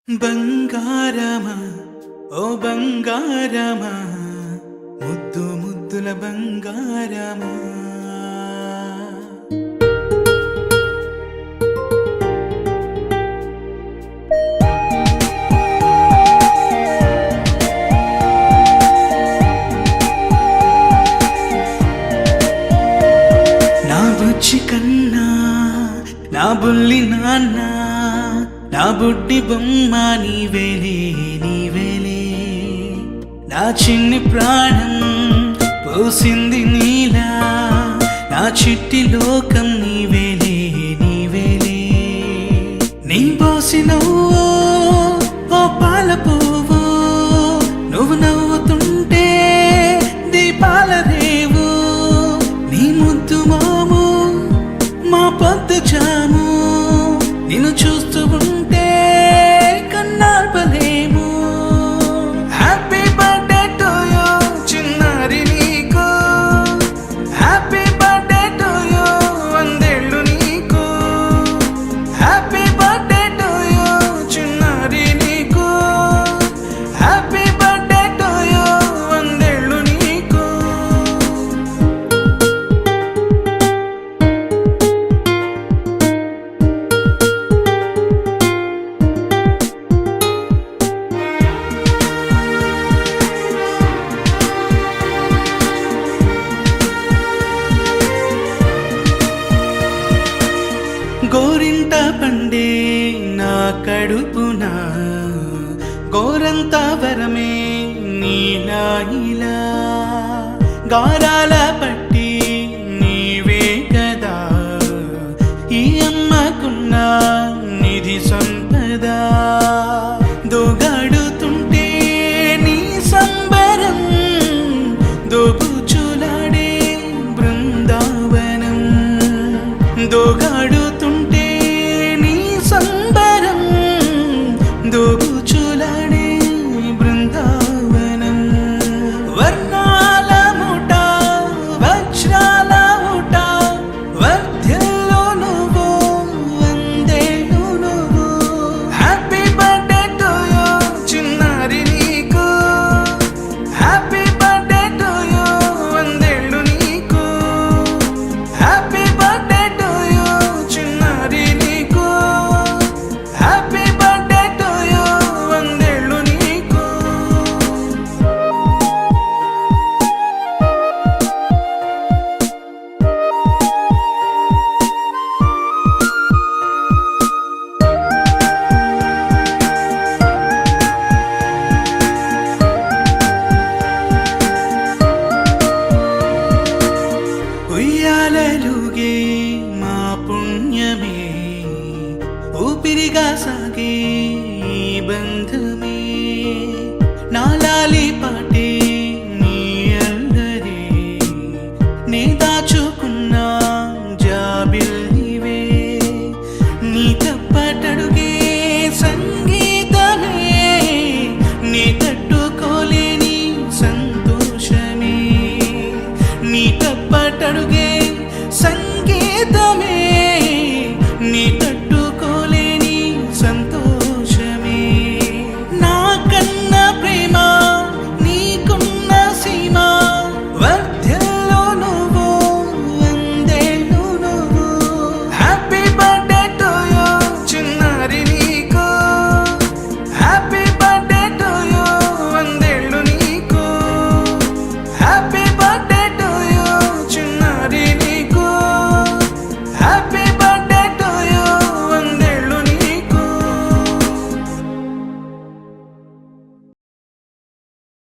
బంగారమా ఓ బంగారమా ముద్దు ముద్దుల బంగారమా నా బుజ్జి కన్నా నా బుల్లి నాన్న నా బుడ్డి బొమ్మ నీవేలే నీవేలే నా చిన్ని ప్రాణం పోసింది నీలా నా చిట్టి లోకం నీవేలే నీవేలే నీ పోసినవ్వో ఓ పాల పువ్వు నువ్వు నవ్వుతుంటే దీపాల రేవు నీ ముద్దు మాము మా పొద్దు జాము నిన్ను చూస్తూ ఉంటే కన్నార్పలేము. హ్యాపీ బర్త్డే టు యూ చిన్నారి నీకు, హ్యాపీ బర్త్డే టు యూ వందేళ్ళు నీకు, హ్యాపీ బర్త్డే టు యూ చిన్నారి నీకు, హ్యాపీ బర్త్డే టు యూ వందేళ్ళు నీకు. గోరింట పండే నా కడుపున గోరంత వరమే నీలా ఇలా గారాల పట్టి నీవే కదా ఈ అమ్మకున్న నిధి సంపద దోగాడుతుంటే నీ సంబరం దోబుచులాడే బృందావనం దోగాడుతుంటే నీ సంబరం దోబుచులాడే బృందావనం వర్ణాల ముఠ వజ్రాల ముఠ వర్ధ్యల్లో నువ్వు వందేళ్ళు నువ్వు హ్యాపీ బర్త్డే టు యూ చిన్నారి నీకు హ్యాపీ బర్త్డే టు యూ వందేళ్ళు నీకు హ్యాపీ బర్త్డే టు యూ చిన్నారి నీకు హ్యాపీ బర్త్డే టు యూ వందేళ్ళు నీకు. ఉయ్యాలలుగే మా పుణ్యమే ఊపిరిగా సాగే ఈ బంధం